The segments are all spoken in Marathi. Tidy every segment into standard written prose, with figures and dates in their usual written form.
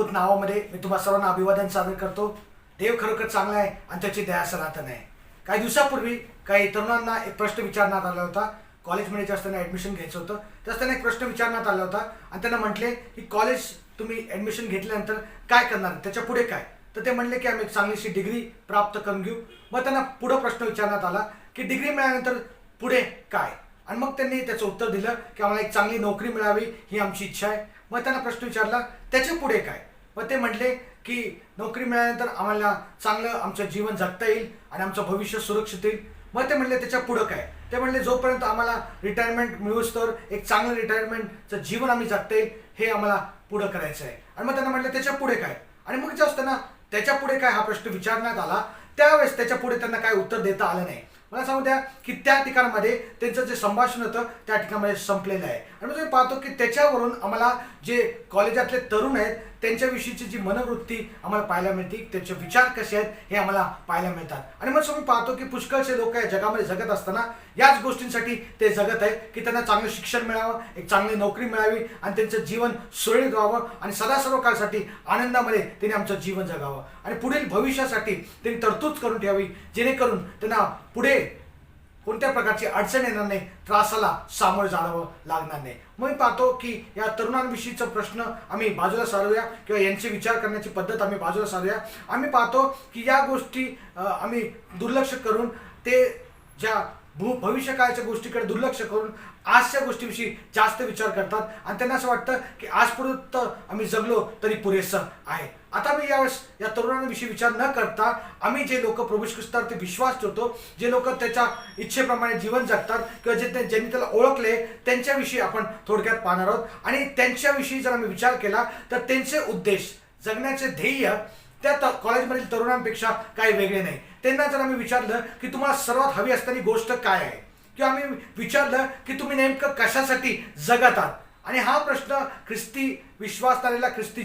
प्रभूत नावामध्ये मी तुम्हा सर्वांना अभिवादन सादर करतो। देव खरोखर चांगला आहे आणि त्याची दया सनातन आहे। काही दिवसापूर्वी काही तरुणांना एक प्रश्न विचारण्यात आला होता। कॉलेजमध्ये जे असताना ॲडमिशन घ्यायचं होतं त्यास त्यांना एक प्रश्न विचारण्यात आला होता आणि त्यांना म्हटले की कॉलेज तुम्ही ॲडमिशन घेतल्यानंतर काय करणार, त्याच्या पुढे काय? तर ते म्हणले की आम्ही एक चांगलीशी डिग्री प्राप्त करून घेऊ। मग त्यांना पुढं प्रश्न विचारण्यात आला की डिग्री मिळाल्यानंतर पुढे काय? आणि मग त्यांनी त्याचं उत्तर दिलं की आम्हाला एक चांगली नोकरी मिळावी ही आमची इच्छा आहे। मग त्यांना प्रश्न विचारला त्याच्या पुढे काय? मग ते म्हटले की नोकरी मिळाल्यानंतर आम्हाला चांगलं आमचं जीवन जगता येईल आणि आमचं भविष्य सुरक्षित येईल। मग ते म्हणले त्याच्या पुढं काय? ते म्हणले जोपर्यंत आम्हाला रिटायरमेंट मिळूस्तोवर एक चांगलं रिटायरमेंटचं जीवन आम्ही जगता येईल हे आम्हाला पुढं करायचं आहे। आणि मग त्यांना म्हटलं त्याच्या पुढे काय? आणि मग जे असताना त्याच्या पुढे काय हा प्रश्न विचारण्यात आला त्यावेळेस त्याच्या पुढे त्यांना काय उत्तर देता आलं नाही। मला सांगू द्या की त्या ठिकाणामध्ये त्यांचं जे संभाषण होतं त्या ठिकाणामध्ये संपलेलं आहे। आणि मग मी पाहतो की त्याच्यावरून आम्हाला जे कॉलेजातले तरुण आहेत त्यांच्याविषयीची जी मनोवृत्ती आम्हाला पाहायला मिळते, त्यांचे विचार कसे आहेत हे आम्हाला पाहायला मिळतात। आणि मग मी पाहतो की पुष्कळचे लोक या जगामध्ये जगत असताना याच गोष्टींसाठी ते जगत आहेत की त्यांना चांगलं शिक्षण मिळावं, एक चांगली नोकरी मिळावी आणि त्यांचं जीवन सुरळीत व्हावं आणि सदा सर्व काळसाठी आनंदामध्ये त्यांनी आमचं जीवन जगावं आणि पुढील भविष्यासाठी त्यांनी तरतूद करून ठेवावी, जेणेकरून त्यांना पुढे कोणत्या प्रकारची अडचण येणार नाही, त्रासाला सामोरं जावं लागणार नाही। मग मी पाहतो की या तरुणांविषयीचा प्रश्न आम्ही बाजूला सारूया किंवा यांचे विचार करण्याची पद्धत आम्ही बाजूला सारूया। आम्ही पाहतो की या गोष्टी आम्ही दुर्लक्ष करून ते ज्या भविष्यकाळाच्या गोष्टीकडे दुर्लक्ष करून आजच्या गोष्टीविषयी जास्त विचार करतात आणि त्यांना असं वाटतं की आजपर्यंत आम्ही जगलो तरी पुरेसं आहे। आता मी यावेळेस या तरुणांविषयी विचार न करता आम्ही जे लोक प्रभू येशू ख्रिस्तावरती विश्वास ठेवतो, जे लोक त्याच्या इच्छेप्रमाणे जीवन जगतात किंवा ज्यांनी त्याला ओळखले त्यांच्याविषयी आपण थोडक्यात पाहणार आहोत। आणि त्यांच्याविषयी जर आम्ही विचार केला तर त्यांचे उद्देश, जगण्याचे ध्येय त्या कॉलेजमधील तरुणांपेक्षा काही वेगळे नाही। त्यांना जर आम्ही विचारलं की तुम्हाला सर्वात हवी असणारी गोष्ट काय आहे किंवा आम्ही विचारलं की तुम्ही नेमकं कशासाठी जगत आहात, आणि हा प्रश्न ख्रिस्ती विश्वास असलेला ख्रिस्ती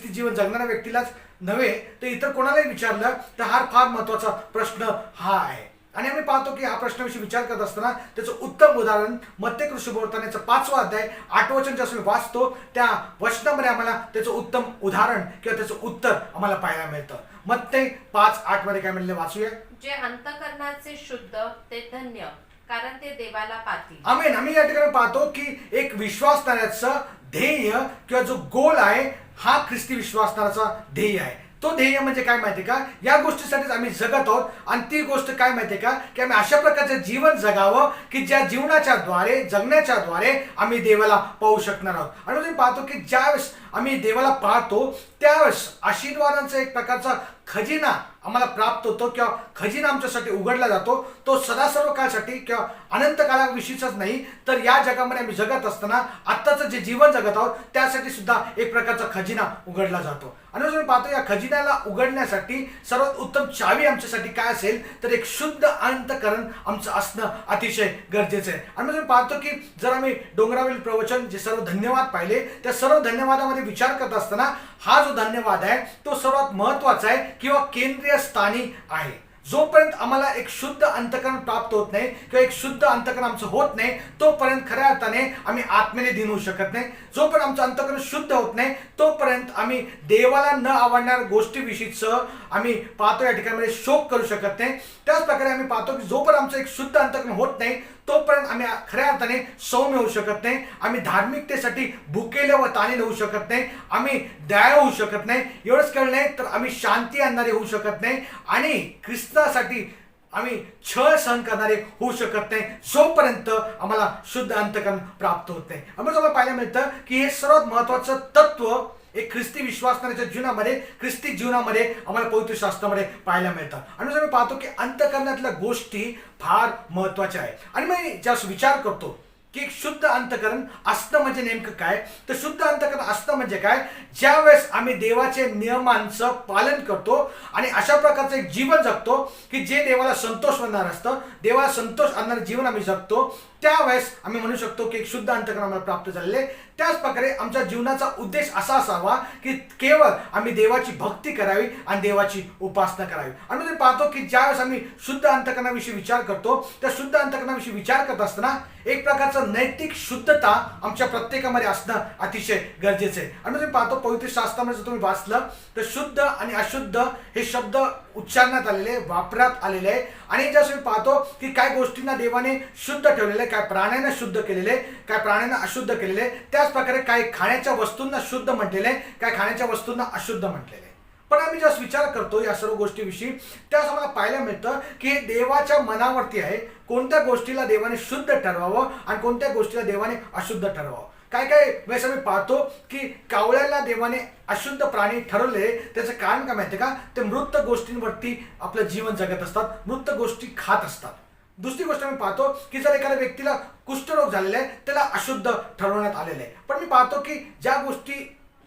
जीवन जगणाऱ्या व्यक्तीलाच नव्हे तर इतर कोणालाही विचारलं तर हा फार महत्त्वाचा प्रश्न हा आहे। आणि आम्ही पाहतो की हा प्रश्नाविषयी विचार करत असताना त्याचं उत्तम उदाहरण मत्ते शुभवर्तमानाचा 5वा अध्याय 8 वचन जसं वाचतो त्या वचनामध्ये आम्हाला त्याचं उत्तम उदाहरण किंवा त्याचं उत्तर आम्हाला पाहायला मिळतं। मत्ते 5:8 मध्ये काय म्हणले वाचूया? जे अंतःकरणाचे शुद्ध ते धन्य, कारण ते देवाला पाहतील। आमेन। आम्ही या ठिकाणी पाहतो की एक विश्वासणाऱ्याचं ध्येय किंवा जो गोल आहे हा ख्रिस्ती विश्वासणाऱ्याचा ध्येय आहे। तो ध्येय म्हणजे काय माहितीये का? या गोष्टीसाठीच आम्ही जगत आहोत आणि ती गोष्ट काय माहितीये का की आम्ही अशा प्रकारचं जीवन जगावं की ज्या जीवनाच्या द्वारे जगण्याच्या द्वारे आम्ही देवाला पाहू शकणार आहोत। आणि तुम्ही पाहतो की ज्यावेळेस आम्ही देवाला पाहतो त्यावेळेस आशीर्वादांचा एक प्रकारचा खजिना आम्हाला प्राप्त होतो किंवा खजिना आमच्यासाठी उघडला जातो। तो सदा सर्व काळासाठी किंवा अनंत काळाविषयीचाच नाही तर या जगामध्ये आम्ही जगत असताना आत्ताचं जे जीवन जगत आहोत त्यासाठी सुद्धा एक प्रकारचा खजिना उघडला जातो। आणि तुम्ही पाहतो या खजिन्याला उघडण्यासाठी सर्वात उत्तम चावी आमच्यासाठी काय असेल तर एक शुद्ध अंतःकरण आमचं असणं अतिशय गरजेचं आहे। आणि तुम्ही पाहतो की जर आम्ही डोंगरावरील प्रवचन जे सर्व धन्यवाद पाहिले त्या सर्व धन्यवादामध्ये विचार करत असताना हा जो धन्यवाद आहे तो सर्वात महत्त्वाचा आहे किंवा केंद्रीय स्थानी आहे। जोपर्यंत आम्हाला एक शुद्ध अंतःकरण प्राप्त होत नाही किंवा एक शुद्ध अंतःकरण आमचं होत नाही तोपर्यंत खऱ्या अर्थाने आम्ही आत्मेने दिन होऊ शकत नाही। जोपर्यंत आमचं अंतःकरण शुद्ध होत नाही तोपर्यंत आम्ही देवाला न आवडणाऱ्या गोष्टीविषयीचं आम्ही पाहतो या ठिकाणी शोक करू शकत नाही। त्याच प्रकारे आम्ही पाहतो की जोपर्यंत आमचं एक शुद्ध अंतःकरण होत नाही तोपर्यंत आम्ही खऱ्या अर्थाने सौम्य होऊ शकत नाही, आम्ही धार्मिकतेसाठी भुकेले व ताणलेले होऊ शकत नाही, आम्ही दयाळू होऊ शकत नाही, एवढंच केलं नाही तर आम्ही शांती आणणारे होऊ शकत नाही आणि ख्रिस्तासाठी आम्ही छळ सहन करणारे होऊ शकत नाही जोपर्यंत आम्हाला शुद्ध अंतःकरण प्राप्त होत नाही। आम्हाला तुम्हाला पाहायला मिळतं की हे सर्वात महत्त्वाचं तत्व एक ख्रिस्ती विश्वासणाऱ्याच्या जीवनामध्ये ख्रिस्ती जीवनामध्ये आम्हाला पवित्र शास्त्रामध्ये पाहायला मिळतात। आणि आम्ही पाहतो की अंतःकरणातल्या गोष्टी फार महत्त्वाच्या आहेत। आणि मी ज्यास विचार करतो की एक शुद्ध अंतःकरण असणं म्हणजे नेमकं काय तर शुद्ध अंतःकरण असणं म्हणजे काय? ज्यावेळेस आम्ही देवाचे नियमांचं पालन करतो आणि अशा प्रकारचं एक जीवन जगतो की जे देवाला संतोष आणणारं असतं, देवाला संतोष आणणारं जीवन आम्ही जगतो त्यावेळेस आम्ही म्हणू शकतो की एक शुद्ध अंतःकरण आम्हाला प्राप्त झालेले। त्याच प्रकारे आमच्या जीवनाचा उद्देश असा असावा की केवळ आम्ही देवाची भक्ती करावी आणि देवाची उपासना करावी. आणि म्हणजे पाहतो की ज्यावेळेस आम्ही शुद्ध अंतकरणाविषयी विचार करतो, त्या शुद्ध अंतकरणाविषयी विचार करत असताना एक प्रकारचं नैतिक शुद्धता आमच्या प्रत्येकामध्ये असणं अतिशय गरजेचं आहे. आणि म्हणजे पाहतो पवित्र शास्त्रामध्ये जर तुम्ही वाचलं तर शुद्ध आणि अशुद्ध हे शब्द उच्चारण्यात आलेले, वापरात आलेले आहे. आणि जसं मी पाहतो की काय गोष्टींना देवाने शुद्ध ठेवलेले आहे, काय प्राण्यांना शुद्ध केलेले, काय प्राण्यांना अशुद्ध केलेले, त्याच प्रकारे काही खाण्याच्या वस्तूंना शुद्ध म्हटलेले, काय खाण्याच्या वस्तूंना अशुद्ध म्हटलेले. पण आम्ही जेव्हा विचार करतो या सर्व गोष्टीविषयी त्यावेळेस आम्हाला पाहायला मिळतं की हे देवाच्या मनावरती आहे, कोणत्या गोष्टीला देवाने शुद्ध ठरवावं आणि कोणत्या गोष्टीला देवाने अशुद्ध ठरवावं. काय काय वेळेस आम्ही पाहतो की कावळ्याला देवाने अशुद्ध प्राणी ठरवले, त्याचं कारण काय माहिती का, ते मृत गोष्टींवरती आपलं जीवन जगत असतात, मृत गोष्टी खात असतात. दुसरी गोष्ट मी पाहतो की जर एखाद्या व्यक्तीला कुष्ठरोग झालेला आहे त्याला अशुद्ध ठरवण्यात आलेलं आहे. पण मी पाहतो की ज्या गोष्टी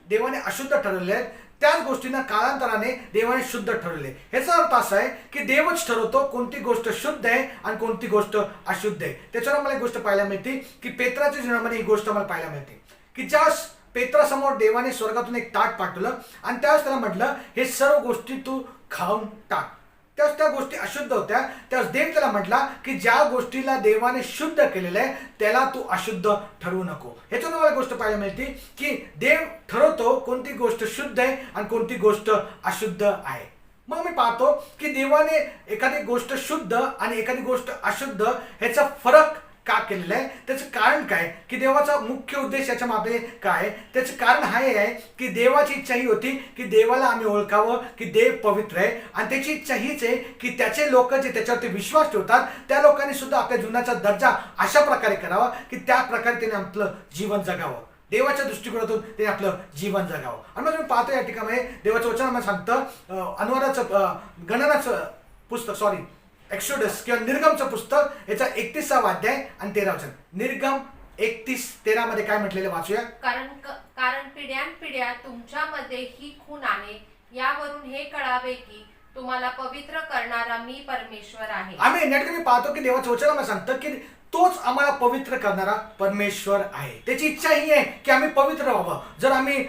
देवाने अशुद्ध ठरवलेल्या आहेत त्याच गोष्टींना कालांतराने देवाने शुद्ध ठरवले. ह्याचा अर्थ असा आहे की देवच ठरवतो कोणती गोष्ट शुद्ध आहे आणि कोणती गोष्ट अशुद्ध आहे. त्याच्यावर मला एक गोष्ट पाहायला मिळते की पेत्राच्या जीवनामध्ये ही गोष्ट मला पाहायला मिळते की ज्यावेळेस पेत्रासमोर देवाने स्वर्गातून एक ताट पाठवलं आणि त्यावेळेस त्याला म्हटलं हे सर्व गोष्टी तू खाऊन टाक. त्यावेळेस त्या गोष्टी अशुद्ध होत्या. त्यावेळेस देव त्याला म्हटला की ज्या गोष्टीला देवाने शुद्ध केलेलं आहे त्याला तू अशुद्ध ठरवू नको. ह्याच्यावर मला गोष्ट पाहायला मिळते की देव ठरवतो कोणती गोष्ट शुद्ध आहे आणि कोणती गोष्ट अशुद्ध आहे. मग मी पाहतो की देवाने एखादी गोष्ट शुद्ध आणि एखादी गोष्ट अशुद्ध ह्याचा फरक का केलेलं आहे, त्याचं कारण काय, की देवाचा मुख्य उद्देश याच्या मागे काय. त्याचं कारण हे आहे की देवाची इच्छा ही होती की देवाला आम्ही ओळखावं की देव पवित्र आहे आणि त्याची इच्छा हीच आहे की त्याचे लोक जे त्याच्यावरती विश्वास ठेवतात त्या लोकांनी सुद्धा आपल्या जीवनाचा दर्जा अशा प्रकारे करावा की त्या प्रकारे त्याने आपलं जीवन जगावं, देवाच्या दृष्टिकोनातून ते आपलं जीवन जगावं. आणि मग तुम्ही पाहतो या ठिकाणी देवाचं वचन आम्हाला सांगतं अनुवादाचं गणनाचं पुस्तक एक्सोडस किंवा निर्गमचं पुस्तक याचा 31वा अध्याय आणि 13 वचन. निर्गम 31:13 मध्ये काय म्हटलेलं वाचूया. कारण पिढ्यानपिढ्या तुमच्यामध्ये ही खून आहे, यावरून हे कळावे की तुम्हाला पवित्र करणारा मी परमेश्वर आहे. आम्ही नेटकरी पाहतो की देवाचं वचन आम्हाला सांगतं की तोच आम्हाला पवित्र करणारा परमेश्वर आहे. त्याची इच्छा ही आहे की आम्ही पवित्र व्हावं. जर आम्ही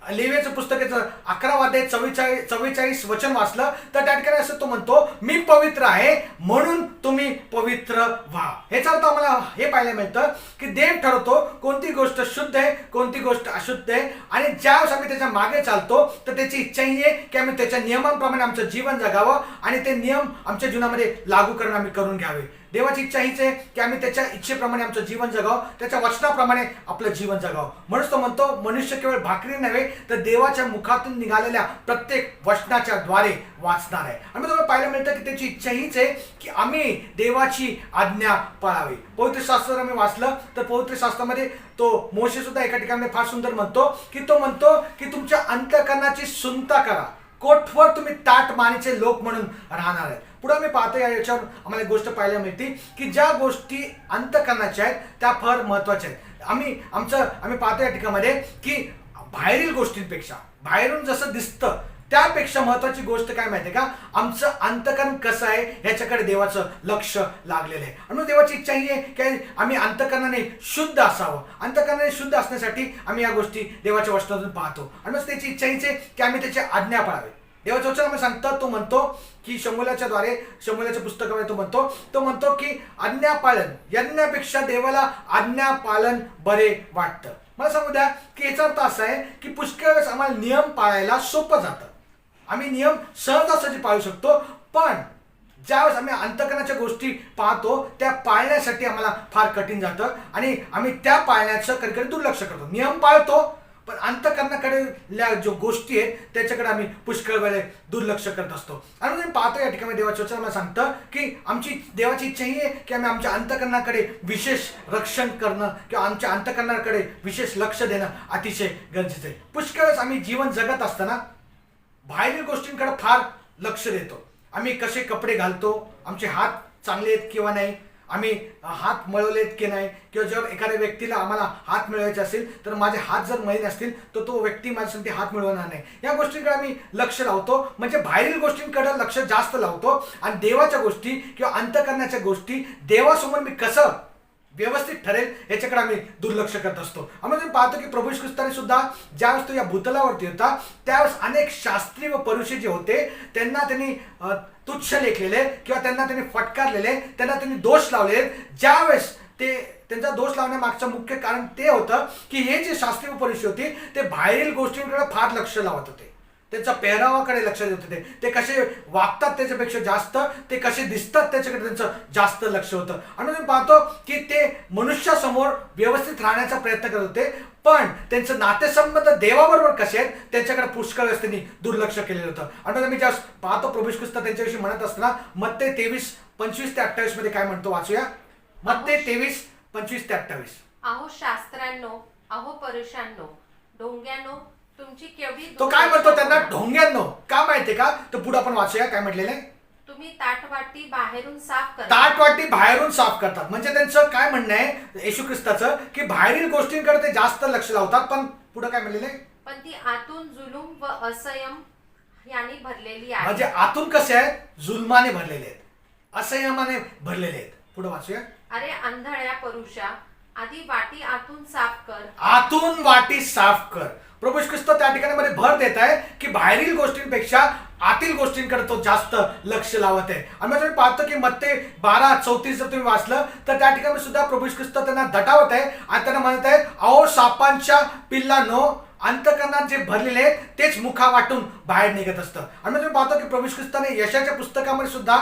लेव्याचं पुस्तकाचं 11वा अध्याय 44 वचन वाचलं तर त्या ठिकाणी असं तो म्हणतो मी पवित्र आहे म्हणून तुम्ही पवित्र व्हा. ह्याचा अर्थ आम्हाला हे पाहायला मिळतं की देव ठरवतो कोणती गोष्ट शुद्ध आहे कोणती गोष्ट अशुद्ध आहे आणि ज्यावेळेस आम्ही त्याच्या मागे चालतो तर त्याची इच्छा ही आहे की आम्ही त्याच्या नियमांप्रमाणे आमचं जीवन जगावं आणि ते नियम आमच्या जीवनामध्ये लागू करून आम्ही करून घ्यावे. देवाची इच्छा हीच आहे की आम्ही त्याच्या इच्छेप्रमाणे आमचं जीवन जगावं, त्याच्या वचनाप्रमाणे आपलं जीवन जगावं. म्हणून तो म्हणतो मनुष्य केवळ भाकरी नव्हे तर देवाच्या मुखातून निघालेल्या प्रत्येक वचनाच्या द्वारे वाचणार आहे. आणि तुम्हाला पाहायला मिळतं की त्याची इच्छा हीच आहे की आम्ही देवाची आज्ञा पाळावी. पवित्र शास्त्र आम्ही वाचलं तर पवित्र शास्त्रामध्ये तो मोशे सुद्धा एका ठिकाणी फार सुंदर म्हणतो की तुमच्या अंतःकरणाची सुंता करा, कोठवर तुम्ही ताट मानेचे लोक म्हणून राहणार आहेत. पुढे आम्ही पाहतो याच्यावर आम्हाला एक गोष्ट पाहायला मिळते की ज्या गोष्टी अंतःकरणाच्या आहेत त्या फार महत्वाच्या आहेत. आम्ही पाहतो या ठिकाणामध्ये की बाहेरील गोष्टींपेक्षा बाहेरून जसं दिसतं त्यापेक्षा महत्वाची गोष्ट काय माहिती का, आमचं अंतःकरण कसं आहे ह्याच्याकडे देवाचं लक्ष लागलेलं आहे. आणि देवाची इच्छा ही आहे की आम्ही अंतःकरणाने शुद्ध असावं. अंतःकरणाने शुद्ध असण्यासाठी आम्ही या गोष्टी देवाच्या वचनातून पाहतो आणि मग त्याची इच्छा हीच आहे की आम्ही त्याची आज्ञा पाळावी. देवाचं वचन आम्ही सांगतं तो म्हणतो की शमूएलच्या पुस्तकामध्ये तो म्हणतो की आज्ञा पालन यज्ञापेक्षा देवाला आज्ञा पालन बरे वाटतं. मला सांगू द्या की याचा अर्थ असा आहे की पुष्कळ वेळेस आम्हाला नियम पाळायला सोपं जातं, आम्ही नियम सहजासहजी पाळू शकतो. पण ज्यावेळेस आम्ही अंतःकरणाच्या गोष्टी पाहतो त्या पाळण्यासाठी आम्हाला फार कठीण जातं आणि आम्ही त्या पाळण्याचं कधी कधी दुर्लक्ष करतो. नियम पाळतो पण अंतःकरणाकडे जो गोष्टी आहेत त्याच्याकडे आम्ही पुष्कळ वेळे दुर्लक्ष करत असतो. आणि मी पाहतो या ठिकाणी देवाचं वचन मला सांगतं की आमची देवाची इच्छा ही आहे की आम्ही आमच्या अंतःकरणाकडे विशेष रक्षण करणं किंवा आमच्या अंतःकरणाकडे विशेष लक्ष देणं अतिशय गरजेचं आहे. पुष्कळ वेळेस आम्ही जीवन जगत असताना बाहेरील गोष्टींकडे फार लक्ष देतो. आम्ही कसे कपडे घालतो, आमचे हात चांगले आहेत किंवा नाही, आम्ही हात मळवलेत की नाही, किंवा जर एखाद्या व्यक्तीला आम्हाला हात मिळवायचे असेल तर माझे हात जर मळले असतील तर तो व्यक्ती माझ्यासाठी हात मिळवणार नाही. या गोष्टींकडे आम्ही लक्ष लावतो, म्हणजे बाहेरील गोष्टींकडे लक्ष जास्त लावतो आणि देवाच्या गोष्टी किंवा अंतःकरणाच्या गोष्टी देवासमोर मी कसं व्यवस्थित ठरेल याच्याकडे आम्ही दुर्लक्ष करत असतो. आम्ही तुम्ही पाहतो की प्रभू येशू ख्रिस्ताने सुद्धा ज्यावेळेस तो या भूतलावरती होता त्यावेळेस अनेक शास्त्री व परुषी जे होते त्यांना त्यांनी तुच्छ लेखलेले किंवा त्यांना त्यांनी फटकारलेले, त्यांना त्यांनी दोष लावले. ज्यावेळेस ते त्यांचा दोष लावण्यामागचं मुख्य कारण ते होतं की हे जे शास्त्री व परुषी होती ते बाहेरील गोष्टींकडे फार लक्ष लावत होते, त्यांच्या पेहरावाकडे लक्ष देत होते, ते कसे वागतात त्याच्यापेक्षा जास्त ते कसे दिसतात त्याच्याकडे त्यांचं जास्त लक्ष होतं. आणि मी पाहतो की ते मनुष्यासमोर व्यवस्थित राहण्याचा प्रयत्न करत होते, पण त्यांचं नातेसंबंध देवाबरोबर कसे आहेत त्याच्याकडे पुष्कळ वेळेस त्यांनी दुर्लक्ष केलेलं होतं. आणि मी ज्यावेळेस पाहतो प्रभू येशू ख्रिस्त त्यांच्याविषयी म्हणत असताना मत्ते 23:25-28 मध्ये काय म्हणतो, वाचूया. मत्ते 23:25-28. अहो शास्त्रांनो, अहो परुषांनो, ढोंग्यांनो, तुमची केवढी तो काय म्हणतो त्यांना, ढोंग्यांनो. का माहितीये का, तर पुढे आपण वाचूया काय म्हटलेलं आहे. तुम्ही ताटवाटी बाहेरून साफ करा. ताटवाटी बाहेरून साफ करतात. म्हणजे त्यांचं काय म्हणणं आहे येशू ख्रिस्ताचं की बाहेरील गोष्टींकडे ते जास्त लक्ष लावतात, पण पुढे काय म्हणलेलं आहे, पण ती आतून जुलूम व असंयम यांनी भरलेली आहे. म्हणजे आतून कसे आहेत, जुलमाने भरलेले आहेत, असंयमाने भरलेले आहेत. पुढे वाचूया. अरे आंधळ्या परुषा, आधी वाटी आतून साफ कर. आतून वाटी साफ कर. प्रभू येशू ख्रिस्त त्या ठिकाणी मध्ये भर देत आहे की बाहेरील गोष्टींपेक्षा आतील गोष्टींकडे तो जास्त लक्ष लावत आहे. आणि मग तुम्ही पाहतो की मत्ते 12:34 जर तुम्ही वाचलं तर त्या ठिकाणी सुद्धा प्रभू येशू ख्रिस्त त्यांना दटावत आहे आणि त्यांना म्हणत आहे, अहो सापांच्या पिल्लांनो, अंतःकरणात जे भरलेले आहेत तेच मुखा वाटून बाहेर निघत असतं. आणि मग तुम्ही पाहतो की प्रभू येशू ख्रिस्ताने यशाच्या पुस्तकामध्ये सुद्धा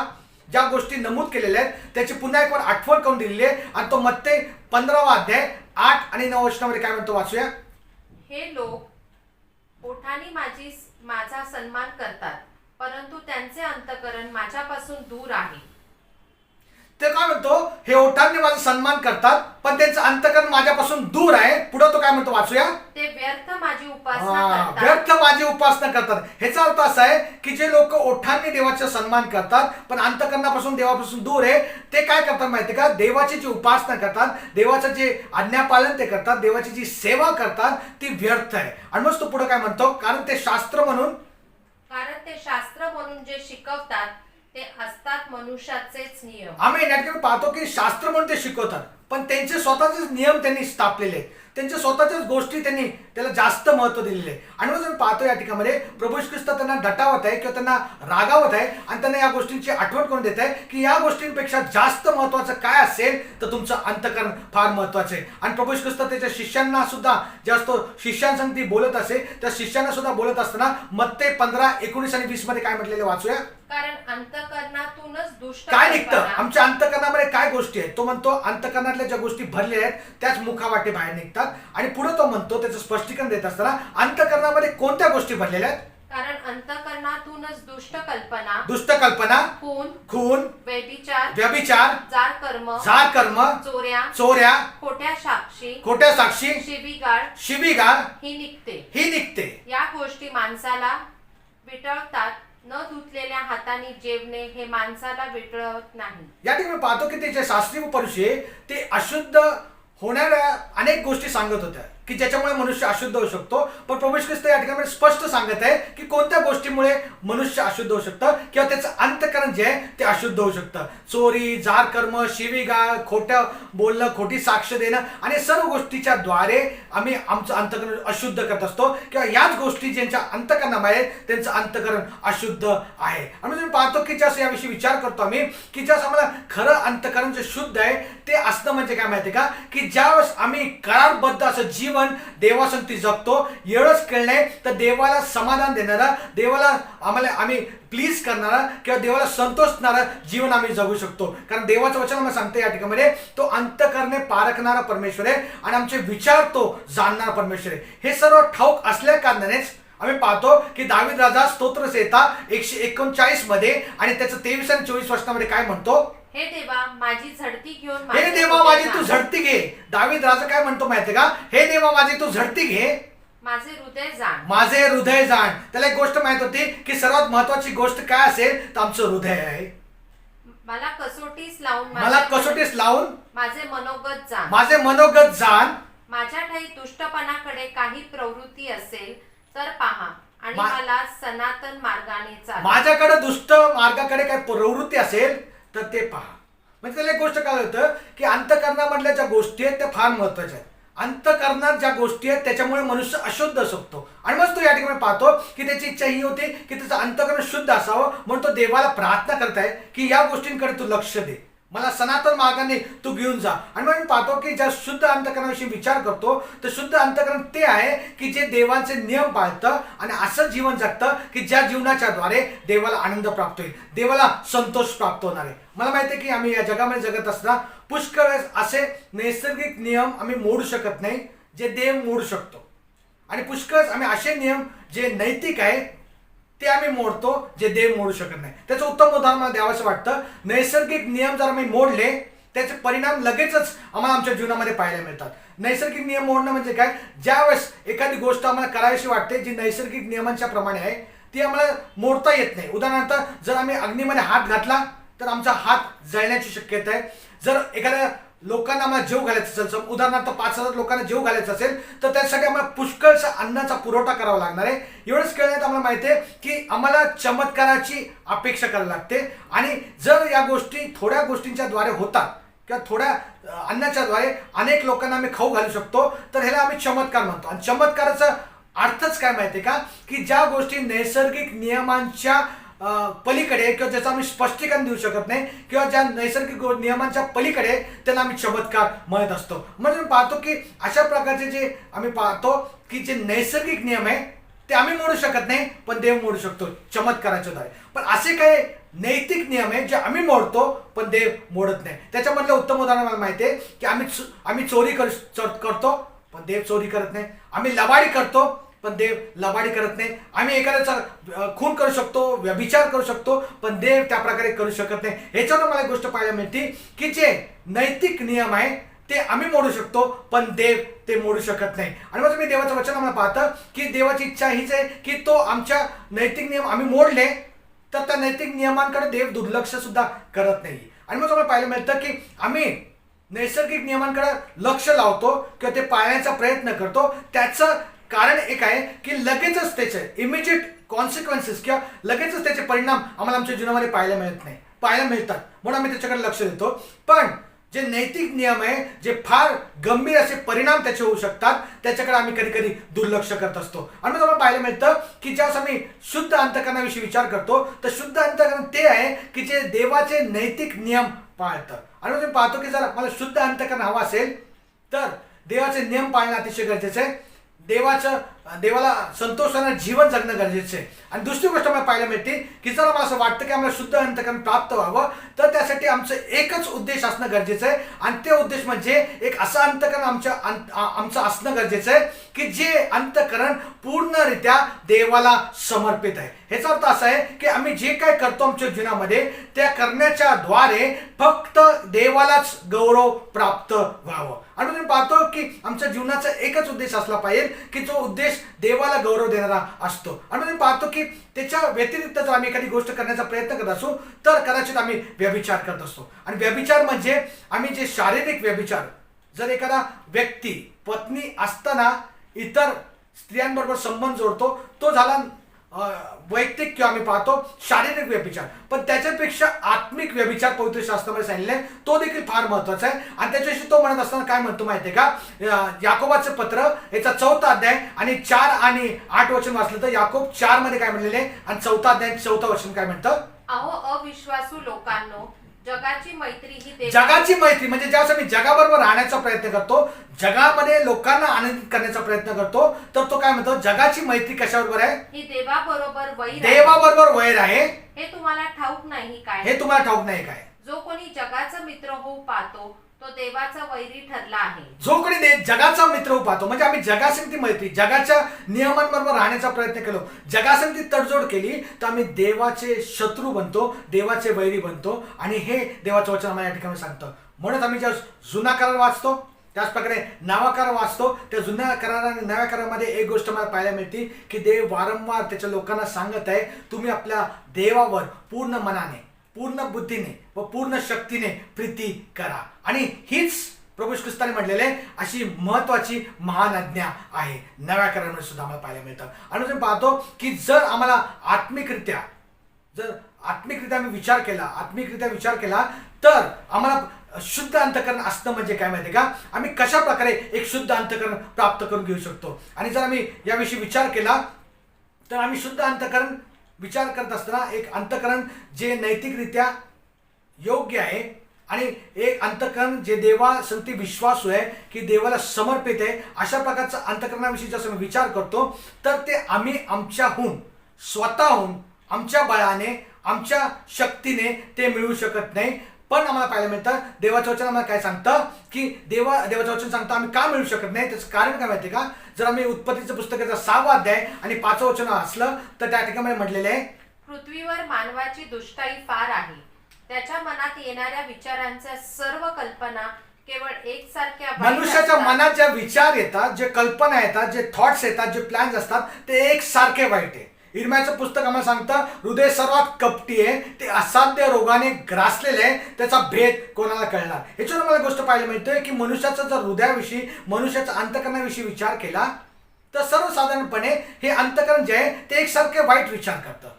ज्या गोष्टी नमूद केलेल्या आहेत त्याची पुन्हा एक वर आठवण करून दिलेली आहे. आणि तो मत्ते 15:8 आणि 9 वचनामध्ये काय म्हणतो, वाचूया. हे लोक ओठांनी माझा सन्मान करतात, परंतु त्यांचे अंतःकरण माझ्यापासून दूर आहे. ते काय म्हणतो, हे ओठांनी माझा सन्मान करतात पण त्यांचं अंतःकरण माझ्यापासून दूर आहे. पुढे तो काय म्हणतो, वाचूया. ते व्यर्थ माझी उपासना करतात. व्यर्थ माझी उपासना करतात. ह्याचा अर्थ असा आहे की जे लोक ओठांनी देवाचा सन्मान करतात पण अंतःकरणापासून देवापासून दूर आहे, ते काय करतात माहिती का, देवाची जी उपासना करतात, देवाचं जे आज्ञापालन ते करतात, देवाची जी सेवा करतात ती व्यर्थ आहे. आणि मग तो पुढे काय म्हणतो, कारण ते शास्त्र म्हणून जे शिकवतात ते असतात मनुष्याचेच नियम. आम्ही या ठिकाणी पाहतो की शास्त्र म्हणून ते शिकवतात पण त्यांचे स्वतःचेच नियम त्यांनी स्थापलेले आहेत, त्यांच्या स्वतःच्याच गोष्टी त्यांनी त्याला जास्त महत्व दिलेले आहे. आणि मग आपण पाहतो या ठिकाणी प्रभू येशू ख्रिस्त त्यांना दटावत आहे किंवा त्यांना रागावत आहे आणि त्यांना या गोष्टींची आठवण करून देत आहे की या गोष्टींपेक्षा जास्त महत्वाचं काय असेल तर तुमचं अंतःकरण फार महत्वाचं आहे. आणि प्रभू येशू ख्रिस्त त्याच्या शिष्यांना सुद्धा जास्त शिष्यांसंगती बोलत असे, त्या शिष्यांना सुद्धा बोलत असताना मत्ते 15:19 आणि 20 मध्ये काय म्हटलेले, वाचूया. कारण अंतःकरणातूनच दुष्ट काय निघतं, कल्पना, आमच्या अंतःकरणामध्ये काय गोष्टी आहेत, तो म्हणतो अंतःकरणातल्या ज्या गोष्टी भरलेल्या आहेत त्याच मुखावाटे बाहेर निघतात. आणि पुढे तो म्हणतो त्याचं स्पष्टीकरण देत असताना अंतःकरणामध्ये कोणत्या गोष्टी भरलेल्या आहेत, कारण अंतःकरणातूनच दुष्ट कल्पना, खून, व्यभिचार, जार कर्म, चोऱ्या, खोट्या साक्षी, शिवीगाळ ही निघते. या गोष्टी माणसाला विटळतात. न धुतलेल्या हाताने जेवणे हे माणसाला विटळत नाही. या ठिकाणी पाहतो की त्याचे शास्त्री व परुषे ते अशुद्ध होणाऱ्या अनेक गोष्टी सांगत होत्या की ज्याच्यामुळे मनुष्य अशुद्ध होऊ शकतो. पण प्रभू येशू ख्रिस्त या ठिकाणी स्पष्ट सांगत आहे की कोणत्या गोष्टीमुळे मनुष्य अशुद्ध होऊ शकतं किंवा त्याचं अंतःकरण जे आहे ते अशुद्ध होऊ शकतं. चोरी, जार कर्म, शिवीगाळ, खोटं बोलणं, खोटी साक्ष देणं आणि सर्व गोष्टीच्या द्वारे आम्ही आमचं अंतःकरण अशुद्ध करत असतो किंवा याच गोष्टी ज्यांच्या अंतःकरणामध्ये त्यांचं अंतःकरण अशुद्ध आहे. आणि तुम्ही पाहतो की जसं याविषयी विचार करतो आम्ही की जसं आम्हाला खरं अंतःकरण जे शुद्ध आहे ते असणं म्हणजे काय माहिती का, की ज्यावेळेस आम्ही करारबद्ध असं जीवन देवासंगती जगतो, एवढंच कळणे तर देवाला समाधान देणारा, देवाला आम्ही प्लीज करणारा किंवा देवाला संतोषणारा जीवन आम्ही जगू शकतो. कारण देवाचं वचन आम्हाला सांगते या ठिकाणी तो अंतःकरणे पारखणारा परमेश्वर आहे आणि आमचे विचार तो जाणणारा परमेश्वर आहे. हे सर्व ठाऊक असल्या कारणानेच आम्ही पाहतो की दावीद राजा स्तोत्र संहिता 139 मध्ये आणि त्याचं 23 आणि 24 वचनामध्ये काय म्हणतो, हे देवा माझी झडती घेऊन हे देवा माझी तू झडती घे. दावीद राजा काय म्हणतो माहितीये का, हे देवा माझी तू झडती घे, माझे हृदय जाण. त्याला एक गोष्ट माहित होती की सर्वात महत्वाची गोष्ट काय असेल तर आमचं हृदय आहे. मला कसोटीस लावून माझे मनोगत जाण. माझ्या ठाई दुष्टपणाकडे काही प्रवृत्ती असेल तर पहा आणि मला सनातन मार्गाने चालवा. माझ्याकडे दुष्ट मार्गाकडे काही प्रवृत्ती असेल तर ते पहा. म्हणजे त्याला एक गोष्ट काय होतं की अंतःकरणामधल्या ज्या गोष्टी आहेत त्या फार महत्वाच्या आहेत. अंतःकरणात ज्या गोष्टी आहेत त्याच्यामुळे मनुष्य अशुद्ध असू शकतो. आणि मग तो या ठिकाणी पाहतो की त्याची इच्छा ही होती की त्याचं अंतःकरण शुद्ध असावं, म्हणून तो देवाला प्रार्थना करताय की या गोष्टींकडे तू लक्ष दे, मला सनातन मार्गाने तू घेऊन जा. आणि मग मी पाहतो की ज्या शुद्ध अंतःकरणाविषयी विचार करतो तर शुद्ध अंतःकरण ते आहे की जे देवाचे नियम पाळतं आणि असं जीवन जगतं की ज्या जीवनाच्या द्वारे देवाला आनंद प्राप्त होईल, देवाला संतोष प्राप्त होणार आहे. मला माहिती आहे की आम्ही या जगामध्ये जगत असताना पुष्कळ वेळेस असे नैसर्गिक नियम आम्ही मोडू शकत नाही जे देव मोडू शकतो, आणि पुष्कळ आम्ही असे नियम जे नैतिक आहे ते आम्ही मोडतो जे देव मोडू शकत नाही. त्याचं उत्तम उदाहरण मला द्यावंसं वाटतं. नैसर्गिक नियम जर आम्ही मोडले त्याचे परिणाम लगेचच आम्हाला आमच्या जीवनामध्ये पाहायला मिळतात. नैसर्गिक नियम मोडणं म्हणजे काय, ज्यावेळेस एखादी गोष्ट आम्हाला करावीशी वाटते जी नैसर्गिक नियमांच्या प्रमाणे आहे ती आम्हाला मोडता येत नाही. उदाहरणार्थ जर आम्ही अग्नीमध्ये हात घातला तर आमचा हात जळण्याची शक्यता आहे. जर एखाद्या लोकांना आम्हाला जेव घालायचं असेल, उदाहरणार्थ 5,000 लोकांना जेव घालायचं असेल तर त्यासाठी आम्हाला पुष्कळसा अन्नाचा पुरवठा करावा लागणार आहे. एवढंच कळण्यात आम्हाला माहिती आहे की आम्हाला चमत्काराची अपेक्षा करावी लागते, आणि जर या गोष्टी थोड्या गोष्टींच्या द्वारे होतात किंवा थोड्या अन्नाच्या द्वारे अनेक लोकांना आम्ही खाऊ घालू शकतो तर ह्याला आम्ही चमत्कार म्हणतो. आणि चमत्काराचा अर्थच काय माहिती आहे का, की ज्या गोष्टी नैसर्गिक नियमांच्या पलीकडे किंवा ज्याचं आम्ही स्पष्टीकरण देऊ शकत नाही किंवा ज्या नैसर्गिक नियमांच्या पलीकडे त्याला आम्ही चमत्कार म्हणत असतो. म्हणजे मी पाहतो की अशा प्रकारचे जे आम्ही पाहतो की जे नैसर्गिक नियम आहे ते आम्ही मोडू शकत नाही पण देव मोडू शकतो चमत्काराच्या द्वारे. पण असे काही नैतिक नियम आहे जे आम्ही मोडतो पण देव मोडत नाही. त्याच्यामधलं उत्तम उदाहरण मला माहिती आहे की आम्ही चोरी करतो पण देव चोरी करत नाही. आम्ही लबाडी करतो पण देव लबाडी करत नाही. आम्ही एखाद्याचा खून करू शकतो, व्यभिचार करू शकतो पण देव त्या प्रकारे करू शकत नाही. ह्याच्यावर मला एक गोष्ट पाहायला मिळते की जे नैतिक नियम आहे ते आम्ही मोडू शकतो पण देव ते मोडू शकत नाही. आणि मग मी देवाचं वचन आम्हाला पाहतं की देवाची इच्छा हीच आहे की तो आमच्या नैतिक नियम आम्ही मोडले तर त्या नैतिक नियमांकडे देव दुर्लक्ष सुद्धा करत नाही. आणि मग आम्हाला पाहायला मिळतं की आम्ही नैसर्गिक नियमांकडे लक्ष लावतो किंवा ते पाळण्याचा प्रयत्न करतो. त्याचं कारण एक आहे की लगेचच त्याचे इमिजिएट कॉन्सिक्वेन्सेस किंवा लगेचच त्याचे परिणाम आम्हाला आमच्या जीवनामध्ये पाहायला मिळतात, म्हणून आम्ही त्याच्याकडे लक्ष देतो. पण जे नैतिक नियम आहे जे फार गंभीर असे परिणाम त्याचे होऊ शकतात त्याच्याकडे आम्ही कधी कधी दुर्लक्ष करत असतो. आणि मग पाहायला मिळतं की ज्यावेळेस आम्ही शुद्ध अंतःकरणाविषयी विचार करतो तर शुद्ध अंतःकरण ते आहे की जे देवाचे नैतिक नियम पाळतं. आणि मग पाहतो की जर मला शुद्ध अंतःकरण हवं असेल तर देवाचे नियम पाळणं अतिशय गरजेचं आहे. देवाला संतोषानं जीवन जगणं गरजेचं आहे. आणि दुसरी गोष्ट मला पाहायला मिळते की जर मला असं वाटतं की आम्हाला शुद्ध अंतःकरण प्राप्त व्हावं तर त्यासाठी आमचं एकच उद्देश असणं गरजेचं आहे, आणि ते उद्देश म्हणजे एक असं अंतःकरण आमचं असणं गरजेचं आहे की जे अंतःकरण पूर्णरित्या देवाला समर्पित आहे. ह्याचा अर्थ असा आहे की आम्ही जे काय करतो आमच्या जीवनामध्ये त्या करण्याच्या द्वारे फक्त देवालाच गौरव प्राप्त व्हावं. आणि मी पाहतो की आमच्या जीवनाचा एकच उद्देश असला पाहिजे की जो उद्देश देवाला गौरव देणारा असतो. आणि मी पाहतो की त्याच्या व्यतिरिक्त जर आम्ही एखादी गोष्ट करण्याचा प्रयत्न करत असू तर कदाचित आम्ही व्यभिचार करत असतो. आणि व्यभिचार म्हणजे आम्ही जे शारीरिक व्यभिचार, जर एखादा व्यक्ती पत्नी असताना इतर स्त्रियांबरोबर संबंध जोडतो तो झाला वैयक्तिक किंवा आम्ही पाहतो शारीरिक व्यभिचार. पण त्याच्यापेक्षा आत्मिक व्यभिचार पवित्र शास्त्रामध्ये सांगितले तो देखील फार महत्वाचा आहे. आणि त्याच्याशी तो म्हणत असताना काय म्हणतो माहितीये का, याकोबाचं पत्र याचा 4था अध्याय आणि 4 आणि 8 वचन वाचलं तर याकोब 4 मध्ये काय म्हणलेले आणि 4था अध्याय 4थं वचन काय म्हणतं, अहो अविश्वासू लोकांनो, जगाची मैत्री ही जगाची मैत्री म्हणजे ज्यावेळेस आम्ही जगाबरोबर राहण्याचा प्रयत्न करतो, जगामध्ये लोकांना आनंदित करण्याचा प्रयत्न करतो तर तो काय म्हणतो, जगाची मैत्री कशाबरोबर आहे, ही देवाबरोबर वैर देवाबरोबर वैर आहे. हे तुम्हाला ठाऊक नाही काय. हे तुम्हाला ठाऊक नाही काय. जो कोणी जगाचा मित्र होऊ पाहतो तो देवाचा वैरी ठरला आहे. जो कोणी जगाचा मित्र होऊ पाहतो म्हणजे आम्ही जगासंगती मैत्री, जगाच्या नियमांबरोबर राहण्याचा प्रयत्न केलो, जगासंगती तडजोड केली तर आम्ही देवाचे शत्रू बनतो, देवाचे वैरी बनतो. आणि हे देवाचं वचन आम्हाला या ठिकाणी सांगतं. म्हणून आम्ही ज्या जुना करार वाचतो त्याच प्रकारे नवा करार वाचतो, त्या जुन्या करार आणि नव्या करारामध्ये एक गोष्ट मला पाहायला मिळते की देव वारंवार त्याच्या लोकांना सांगत आहे, तुम्ही आपल्या देवावर पूर्ण मनाने, पूर्ण बुद्धीने व पूर्ण शक्तीने प्रीती करा. आणि हीच प्रभू ख्रिस्ताने म्हटलेले अशी महत्वाची महान आज्ञा आहे. नव्या करारामध्ये सुद्धा आम्हाला पाहायला मिळतात. आणि आपण पाहतो की जर आम्हाला आत्मिकरित्या आम्ही विचार केला तर आम्हाला शुद्ध अंतकरण असणं म्हणजे काय माहिती का, आम्ही कशा प्रकारे एक शुद्ध अंतकरण प्राप्त करून घेऊ शकतो. आणि जर आम्ही याविषयी विचार केला तर आम्ही शुद्ध अंतकरण विचार करत असताना एक अंतकरण जे नैतिकरित्या योग्य आहे आणि एक अंतकरण जे देवासंगती विश्वासू आहे की देवाला समर्पित आहे, अशा प्रकारचं अंतकरणाविषयी जसं मी विचार करतो तर ते आम्ही आमच्याहून स्वतःहून आमच्या बळाने आमच्या शक्तीने ते मिळवू शकत नाही. पण आम्हाला पाहायला मिळतं देवाचं वचन आम्हाला काय सांगतं की देवाचं वचन सांगतं आम्ही का मिळू शकत नाही. त्याचं कारण काय माहिती का, जर आम्ही उत्पत्तीचं पुस्तकाचा 6वा अध्याय आणि 5वं वचन असलं तर त्या ठिकाणी म्हटलेलं आहे, पृथ्वीवर मानवाची दुष्टाई फार आहे. त्याच्या मनात येणाऱ्या विचारांच्या सर्व कल्पना केवळ एकसारख्या वाईट मनुष्याच्या असतात. मनात ज्या विचार येतात, जे कल्पना येतात, जे थॉट्स येतात, जे प्लॅन्स असतात ते एकसारखे वाईट आहे. इर्म्याचं पुस्तक आम्हाला सांगतं हृदय सर्वात कपटी आहे, ते असाध्य रोगाने ग्रासलेले आहे, त्याचा भेद कोणाला कळणार. याच्यावर मला गोष्ट पाहायला मिळते की मनुष्याचा जर हृदयाविषयी मनुष्याच्या अंतकरणाविषयी विचार केला तर सर्वसाधारणपणे हे अंतकरण जे आहे ते एकसारखे वाईट विचार करतं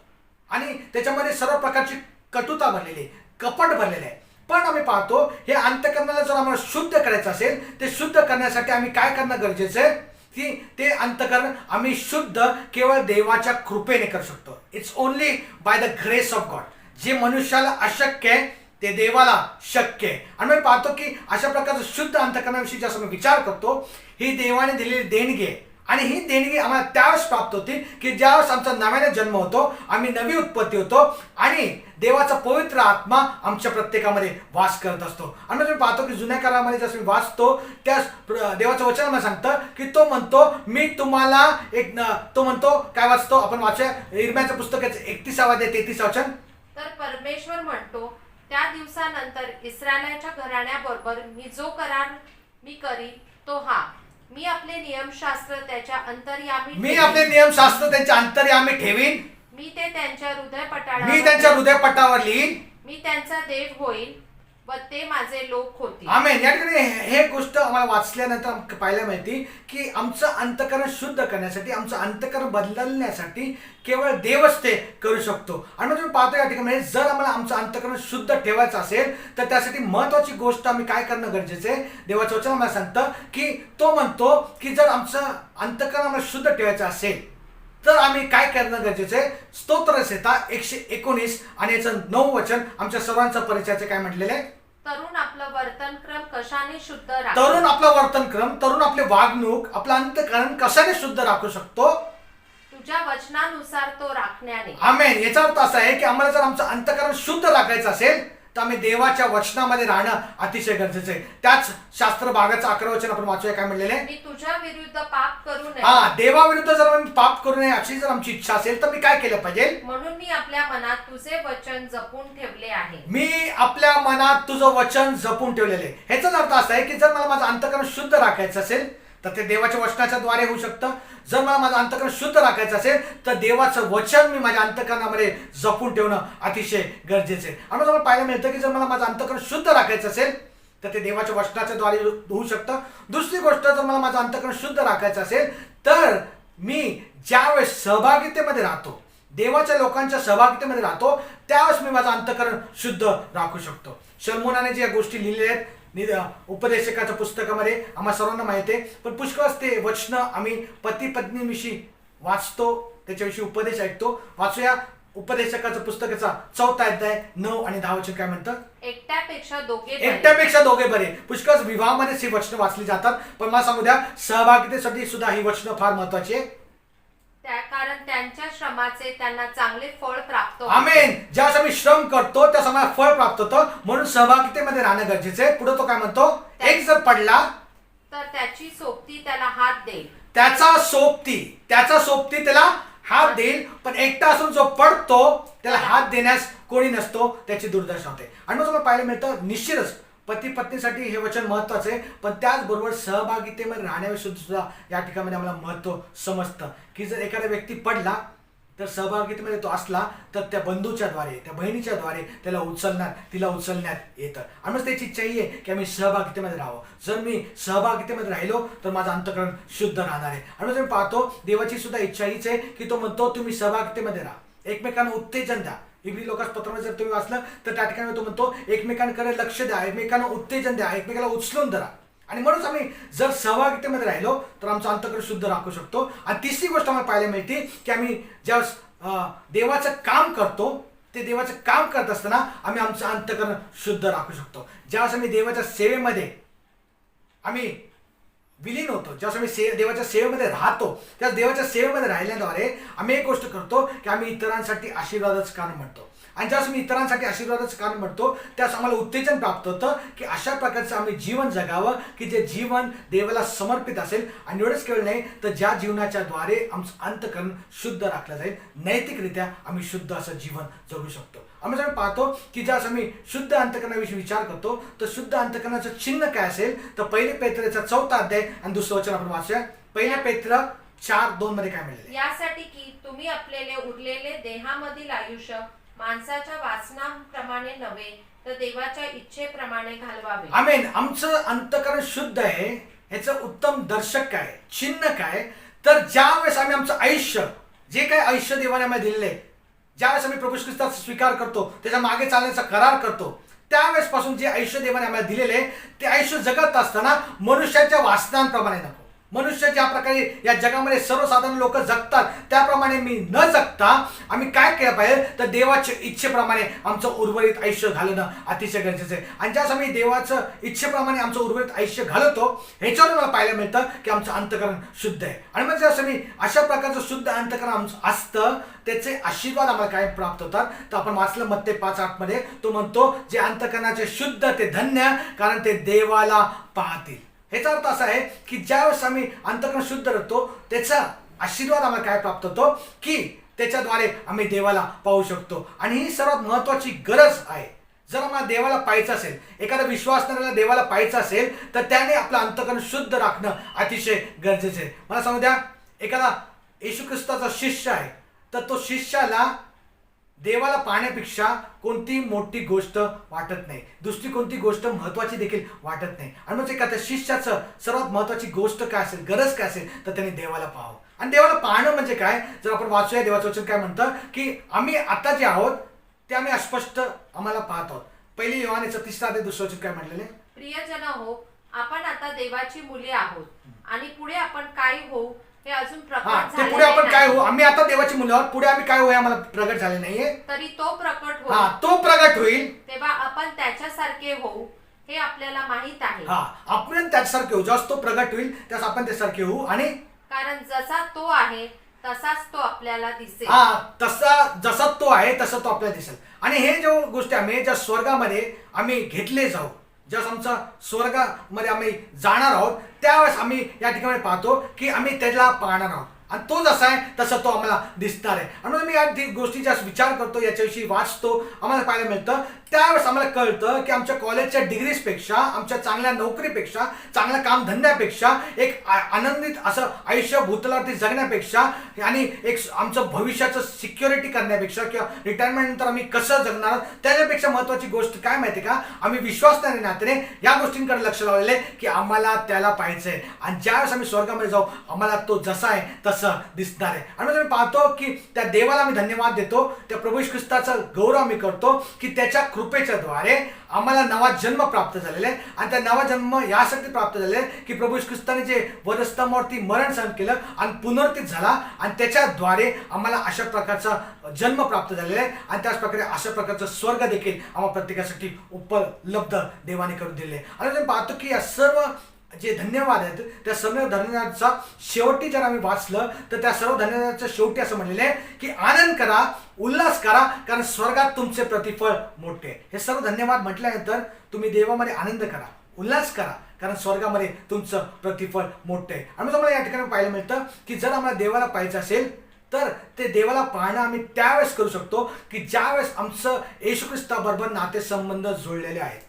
आणि त्याच्यामध्ये सर्व प्रकारची कटुता भरलेली आहे, कपट भरलेले आहे. पण आम्ही पाहतो हे अंतकरणाला जर आम्हाला शुद्ध करायचं असेल ते शुद्ध करण्यासाठी आम्ही काय करणं गरजेचं आहे की ते अंतकरण आम्ही शुद्ध केवळ देवाच्या कृपेने करू शकतो. It's only by the grace of God. जे मनुष्याला अशक्य आहे ते देवाला शक्य आहे. आणि मी पाहतो की अशा प्रकारचं शुद्ध अंतकरणाविषयी जसं मी विचार करतो ही देवाने दिलेली देणगी आहे आणि ही देणगी आम्हाला त्यावेळेस प्राप्त होती की ज्यावेळेस आमचा नव्याने जन्म होतो, आम्ही नवी उत्पत्ती होतो आणि देवाचा पवित्र आत्मा आमच्या प्रत्येकामध्ये वास करत असतो. आणि मी पाहतो की जुन्या काळामध्ये जसं मी वाचतो त्या देवाचं वचन मला सांगतं की तो म्हणतो मी तुम्हाला तो म्हणतो काय वाचतो आपण वाचूया इर्म्याच्या पुस्तकाचं 31 अध्याय 33 वचन. तर परमेश्वर म्हणतो त्या दिवसानंतर इस्रायलाच्या घराण्याबरोबर मी जो करार मी करीन तो हा, मी आपले नियमशास्त्र त्यांच्या अंतर्यामी ठेवीन, मी ते त्यांच्या हृदयपटावर लिहीन, मी त्यांचा देव होईल व ते माझे लोक होतील. आमेन. या ठिकाणी हे गोष्ट आम्हाला वाचल्यानंतर पाहायला माहिती की आमचं अंतकरण शुद्ध करण्यासाठी आमचं अंतकरण बदलण्यासाठी केवळ देवच ते करू शकतो. आणि मग तुम्ही पाहतो या ठिकाणी जर आम्हाला आमचं अंतकरण शुद्ध ठेवायचं असेल तर त्यासाठी महत्वाची गोष्ट आम्ही काय करणं गरजेचं आहे. देवाचं वचन आम्हाला सांगतं की तो म्हणतो की जर आमचं अंतकरण आम्हाला शुद्ध ठेवायचं असेल तर आम्ही काय करणं गरजेचं आहे. स्तोत्रसंहिता 119 आणि याचं 9 वचन आमच्या सर्वांचा परिचयाचं काय म्हटलेलं आहे. तरुण आपलं वर्तनक्रम कशाने शुद्ध राखतो. तरुण आपला वर्तनक्रम, तरुण आपले वागणूक, आपलं अंतकरण कशाने शुद्ध राखू शकतो. तुझ्या वचनानुसार तो राखण्याने. आमेन. याचा अर्थ असा आहे की आम्हाला जर आमचं अंतकरण शुद्ध राखायचं असेल तर आम्ही देवाच्या वचनामध्ये राहणं अतिशय गरजेचं आहे. त्याच शास्त्र भागाचं 11 वचन आपण वाचूया काय म्हणलेलं आहे. मी तुझ्या विरुद्ध पाप करू नये. देवाविरुद्ध जर आम्ही पाप करू नये अशी जर आमची इच्छा असेल तर मी काय केलं पाहिजे. म्हणून मी आपल्या मनात तुझे वचन जपून ठेवले आहे. मी आपल्या मनात तुझं वचन जपून ठेवलेले आहे. ह्याचाच अर्थ असा आहे की जर मला माझं अंतकरण शुद्ध राखायचं असेल तर ते देवाच्या वचनाच्या द्वारे होऊ शकतं. जर मला माझं अंतकरण शुद्ध राखायचं असेल तर देवाचं वचन मी माझ्या अंतकरणामध्ये जपून ठेवणं अतिशय गरजेचं आहे. आणि मला पाहायला मिळतं की जर मला माझं अंतकरण शुद्ध राखायचं असेल तर ते देवाच्या वचनाच्या द्वारे होऊ शकतं. दुसरी गोष्ट जर मला माझं अंतकरण शुद्ध राखायचं असेल तर मी ज्यावेळेस सहभागितेमध्ये राहतो, देवाच्या लोकांच्या सहभागितेमध्ये राहतो, त्यावेळेस मी माझं अंतकरण शुद्ध राखू शकतो. शलमोनाने ज्या गोष्टी लिहिलेल्या आहेत उपदेशकाच्या पुस्तकामध्ये आम्हाला सर्वांना माहिती आहे, पण पुष्कळ ते वचन आम्ही पती पत्नीविषयी वाचतो, त्याच्याविषयी उपदेश ऐकतो. वाचूया उपदेशकाचं पुस्तकाचा 4 अध्याय 9 आणि 10 वचन काय म्हणतं. एकट्यापेक्षा दोघे बरे. पुष्कळ विवाहामध्ये ही वचनं वाचली जातात, पण मला सांगू द्या सहभागितेसाठी सुद्धा ही वचनं फार महत्वाची आहे. कारण त्यांच्या श्रमाचे त्यांना चांगले फळ प्राप्त होते. आमेन. ज्यावेळेस आम्ही श्रम करतो त्या आम्हाला फळ प्राप्त होतं, म्हणून सहभागितेमध्ये राहणं गरजेचं आहे. पुढे तो काय म्हणतो, एक जर पडला तर त्याची सोबती त्याला हात देईल. त्याचा सोबती त्याला हात देईल. पण एकटा असून जो पडतो त्याला हात देण्यास कोणी नसतो, त्याची दुर्दशा होते. आणि मग तुम्हाला पाहायला मिळतं निश्चितच पती पत्नीसाठी हे वचन महत्वाचं आहे, पण त्याचबरोबर सहभागितेमध्ये राहण्याविषयी सुद्धा या ठिकाणी आम्हाला महत्व समजतं की जर एखादा व्यक्ती पडला तर सहभागितेमध्ये तो असला तर त्या बंधूच्या द्वारे, त्या बहिणीच्या द्वारे तिला उचलण्यात येतं. आणि मग त्याची इच्छा ही आहे की आम्ही सहभागितेमध्ये राहावं. जर मी सहभागितेमध्ये राहिलो तर माझं अंतकरण शुद्ध राहणार आहे. आणि मग तुम्ही पाहतो देवाची सुद्धा इच्छा हीच आहे की तो म्हणतो तुम्ही सहभागितेमध्ये राहा. एकमेकांना उत्तेजन द्या. इब्री लोकांस पत्रामध्ये जर तुम्ही वाचलं तर त्या ठिकाणी तो म्हणतो एकमेकांकडे लक्ष द्या, एकमेकांना उत्तेजन द्या, एकमेकाला उचलून धरा. आणि म्हणूनच आम्ही जर सहभागितेमध्ये राहिलो तर आमचं अंतःकरण शुद्ध राखू शकतो. आणि तिसरी गोष्ट आम्हाला पाहायला मिळते की आम्ही ज्यावेळेस देवाचं काम करतो, ते देवाचं काम करत असताना आम्ही आमचं अंतःकरण शुद्ध राखू शकतो. ज्यावेळेस आम्ही देवाच्या सेवेमध्ये आम्ही विलीन होतो, ज्यावेळेस आम्ही देवाच्या सेवेमध्ये राहतो, त्यावेळेस देवाच्या सेवेमध्ये राहिल्याद्वारे आम्ही एक गोष्ट करतो की आम्ही इतरांसाठी आशीर्वादाचं कारण म्हणतो. आणि ज्यावेळेस मी इतरांसाठी आशीर्वादाचं कारण म्हणतो त्यावेळेस आम्हाला उत्तेजन प्राप्त होतं की अशा प्रकारचं आम्ही जीवन जगावं की जे जीवन देवाला समर्पित असेल. आणि एवढंच केवळ नाही तर ज्या जीवनाच्या द्वारे आमचं अंतःकरण शुद्ध राखलं जाईल, नैतिकरित्या आम्ही शुद्ध असं जीवन जगू शकतो. आम्ही जर पाहतो की ज्यावेळेस आम्ही शुद्ध अंतःकरणाविषयी विचार करतो तर शुद्ध अंतःकरणाचं चिन्ह काय असेल तर 1 पेत्रचा 4 अध्याय आणि 2 वचन आपण वाचूया. 1 पेत्र 4:2 मध्ये काय म्हणले, यासाठी की तुम्ही आपलेले उरलेले देहामधील आयुष्य माणसाच्या वासनाप्रमाणे नव्हे तर देवाच्या इच्छेप्रमाणे घालवावे. आमेन. आमचं अंतःकरण शुद्ध आहे याचं उत्तम दर्शक काय, चिन्ह काय, तर ज्यावेळेस आम्ही आमचं आयुष्य, जे काही आयुष्य देवाने आम्हाला दिलेलं आहे, ज्यावेळेस आम्ही प्रभू ख्रिस्ताचा स्वीकार करतो, त्याच्या मागे चालण्याचा करार करतो, त्यावेळेस पासून जे आयुष्य देवाने आम्हाला दिलेले आहे ते आयुष्य जगत असताना मनुष्याच्या वासनांप्रमाणे नको. मनुष्य ज्या प्रकारे या जगामध्ये सर्वसाधारण लोक जगतात त्याप्रमाणे मी न जगता आम्ही काय केलं पाहिजे तर देवाच्या इच्छेप्रमाणे आमचं उर्वरित आयुष्य घालणं अतिशय गरजेचं आहे. आणि ज्यावेळेस आम्ही देवाचं इच्छेप्रमाणे आमचं उर्वरित आयुष्य घालवतो ह्याच्यावर मला पाहायला मिळतं की आमचं अंतःकरण शुद्ध आहे. आणि मग जसं मी अशा प्रकारचं शुद्ध अंतःकरण आमचं असतं त्याचे आशीर्वाद आम्हाला काय प्राप्त होतात तर आपण वाचलं मत्ते 5:8 मध्ये तो म्हणतो जे अंतःकरणाचे शुद्ध ते धन्य कारण ते देवाला पाहतील. ह्याचा अर्थ असा आहे की ज्यावेळेस आम्ही अंतःकरण शुद्ध राहतो त्याचा आशीर्वाद आम्हाला काय प्राप्त होतो की त्याच्याद्वारे आम्ही देवाला पाहू शकतो. आणि ही सर्वात महत्वाची गरज आहे. जर आम्हाला देवाला पाहायचं असेल, एखादा विश्वासणाऱ्याला देवाला पाहायचं असेल तर त्याने आपलं अंतःकरण शुद्ध राखणं अतिशय गरजेचं आहे. मला सांगू द्या, एखादा येशू ख्रिस्ताचा शिष्य आहे तर तो शिष्याला देवाला पाहण्यापेक्षा कोणती मोठी गोष्ट वाटत नाही, दुसरी कोणती गोष्ट महत्वाची देखील वाटत नाही. आणि म्हणजे का त्या शिष्याचं सर्वात महत्वाची गोष्ट काय असेल, गरज काय असेल तर त्याने देवाला पाहावं. आणि देवाला पाहणं म्हणजे काय, जर आपण वाचूया देवाचं वचन काय म्हणतं की आम्ही आता जे आहोत ते आम्ही अस्पष्ट आम्हाला पाहत आहोत. 1 योहानेचं 3 अध्याय 2 वचन काय म्हणलेले, प्रियजन हो, आपण आता देवाची मुले आहोत आणि पुढे आपण काय होऊ हे अजून प्रकट ते पुढे झालेले आपण काय नाही. हो, आम्ही आता देवाची मुलं आहोत, पुढे आम्ही काय होऊ हे आम्हाला प्रगट झाले नाहीये. तरी तो प्रकट होईल, तो प्रगट होईल तेव्हा आपण त्याच्यासारखे होऊ हे आपल्याला माहित आहे. आपण त्याच्यासारखे होऊ, जस तो प्रगट होईल त्यास आपण त्यासारखे होऊ. आणि कारण जसा तो आहे तसाच तो आपल्याला दिसेल. जसा तो आहे तसा तो आपल्याला दिसेल. आणि हे जो गोष्टी आम्ही ज्या स्वर्गामध्ये आम्ही घेतले जाऊ, ज्यावेळेस आमचा स्वर्गामध्ये आम्ही जाणार आहोत त्यावेळेस आम्ही या ठिकाणी पाहतो की आम्ही त्याला पाहणार आहोत आणि तो जसा आहे तसा तो आम्हाला दिसणार आहे. आणि म्हणून मी या गोष्टी ज्या विचार करतो, याच्याविषयी वाचतो, आम्हाला पाहायला मिळतं त्यावेळेस आम्हाला कळतं की आमच्या कॉलेजच्या डिग्रीजपेक्षा, आमच्या चांगल्या नोकरीपेक्षा, चांगल्या कामधंद्यापेक्षा, एक आनंदित असं आयुष्य भूतलावरती जगण्यापेक्षा आणि एक आमचं भविष्याचं सिक्युरिटी करण्यापेक्षा किंवा रिटायरमेंट नंतर आम्ही कसं जगणार त्याच्यापेक्षा महत्वाची गोष्ट काय माहिती का, आम्ही विश्वासणारे नात्याने या गोष्टींकडे लक्ष लावलेले की आम्हाला त्याला पाहायचंय. आणि ज्यावेळेस आम्ही स्वर्गामध्ये जाऊ आम्हाला तो जसा आहे तसं दिसणार आहे. आणि आम्ही पाहतो की त्या देवाला आम्ही धन्यवाद देतो, त्या प्रभू येशू ख्रिस्ताचा गौरव आम्ही करतो की त्याच्या कृपेच्या द्वारे आम्हाला नवा जन्म प्राप्त झालेला आहे. आणि त्या नवा जन्म यासाठी प्राप्त झालेला आहे की प्रभू येशू ख्रिस्ताने जे वधस्तंभावरती मरण सहन केलं आणि पुनरुत्थित झाला आणि त्याच्याद्वारे आम्हाला अशा प्रकारचा जन्म प्राप्त झालेला आहे. आणि त्याच प्रकारे अशा प्रकारचं स्वर्ग देखील आम्हाला प्रत्येकासाठी उपलब्ध देवाने करून दिले. आणि आपण पाहतो की या सर्व जे धन्यवाद आहेत त्या सर्व धन्यवादाचा शेवटी जर आम्ही वाचलं तर त्या सर्व धन्यवादाच्या शेवटी असं म्हणलेलं आहे की आनंद करा, उल्हास करा कारण स्वर्गात तुमचे प्रतिफळ मोठे. हे सर्व धन्यवाद म्हटल्यानंतर तुम्ही देवामध्ये आनंद करा, उल्हास करा कारण स्वर्गामध्ये तुमचं प्रतिफळ मोठे आहे. आणि तुम्हाला या ठिकाणी पाहायला मिळतं की जर आम्हाला देवाला पाहायचं असेल तर ते देवाला पाहणं आम्ही त्यावेळेस करू शकतो की ज्यावेळेस आमचं येशू ख्रिस्ताबरोबर नातेसंबंध जुळलेले आहेत,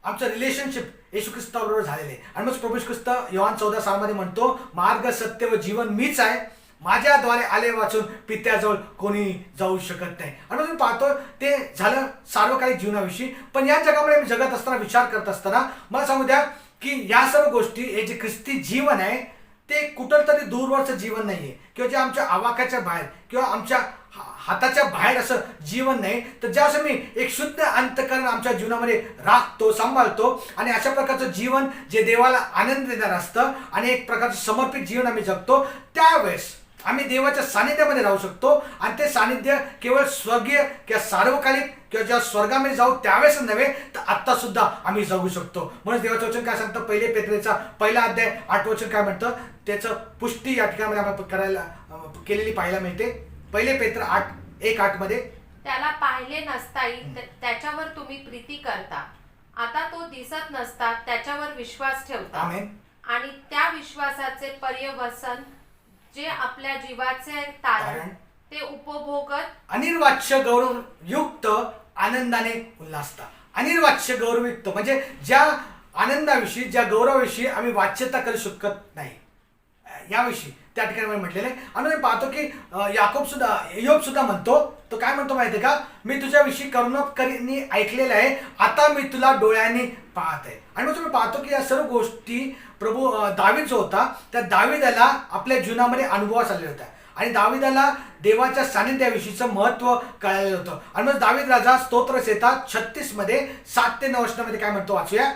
आमचं रिलेशनशिप येशू ख्रिस्ताबरोबर झालेले. आणि मग प्रभू ख्रिस्त योहान 14:6 म्हणतो मार्ग, सत्य व जीवन मीच आहे, माझ्याद्वारे आले वाचून पित्याजवळ कोणी जाऊ शकत नाही. आणि मग पाहतो ते झालं सार्वकालिक जीवनाविषयी. पण या जगामध्ये मी जगत असताना, विचार करत असताना मला सांगू द्या की या सर्व गोष्टी, हे जे ख्रिस्ती जीवन आहे ते कुठं तरी दूरवरचं जीवन नाहीये किंवा जे आमच्या आवाक्याच्या बाहेर किंवा आमच्या हाताच्या बाहेर असं जीवन नाही, तर ज्यावेळेस मी एक शुद्ध अंतःकरण आमच्या जीवनामध्ये राखतो, सांभाळतो आणि अशा प्रकारचं जीवन जे देवाला आनंद देणार असतं आणि एक प्रकारचं समर्पित जीवन आम्ही जगतो, त्यावेळेस आम्ही देवाच्या सानिध्यामध्ये राहू शकतो. आणि ते सानिध्य केवळ स्वर्गीय किंवा सार्वकालिक किंवा जेव्हा स्वर्गामध्ये जाऊ त्यावेळेस नव्हे, तर आत्ता सुद्धा आम्ही जगू शकतो. म्हणून देवाचं वचन काय सांगतं, पहिले पेत्रेचा 1 अध्याय 8 वचन काय म्हणतं, त्याचं पुष्टी या ठिकाणी आपण करायला केलेली पाहायला मिळते. 1 पेत्र 1:8 मध्ये, त्याला पाहिले नसताही त्याच्यावर तुम्ही प्रीती करता, आता तो दिसत नसता त्याच्यावर विश्वास ठेवता आमेन. आणि त्या विश्वासाचे पर्यवसन जे आपल्या जीवाचे तारण ते उपभोगत अनिर्वाच्य गौरवयुक्त आनंदाने उल्हासता. अनिर्वाच्य गौरवयुक्त म्हणजे ज्या आनंदाविषयी, ज्या गौरवाविषयी आम्ही वाच्यता करू शकत नाही, याविषयी त्या ठिकाणी म्हटलेलं आहे. आम्ही पाहतो की योब सुद्धा म्हणतो, तो काय म्हणतो माहिती आहे का, मी तुझ्याविषयी करुणाकरीने ऐकलेलं आहे, आता मी तुला डोळ्यांनी पाहत आहे. आणि मग तुम्ही पाहतो की या सर्व गोष्टी प्रभू दावीद जो होता, त्या दावीदाला आपल्या जीवनामध्ये अनुभवास आलेल्या होत्या आणि दावीदाला देवाच्या सानिध्याविषयीचं महत्व कळालेलं होतं. आणि मग दावीद राजा स्तोत्रसंहिता 36 मध्ये 7 ते 9 वचनामध्ये काय म्हणतो, वाचूया.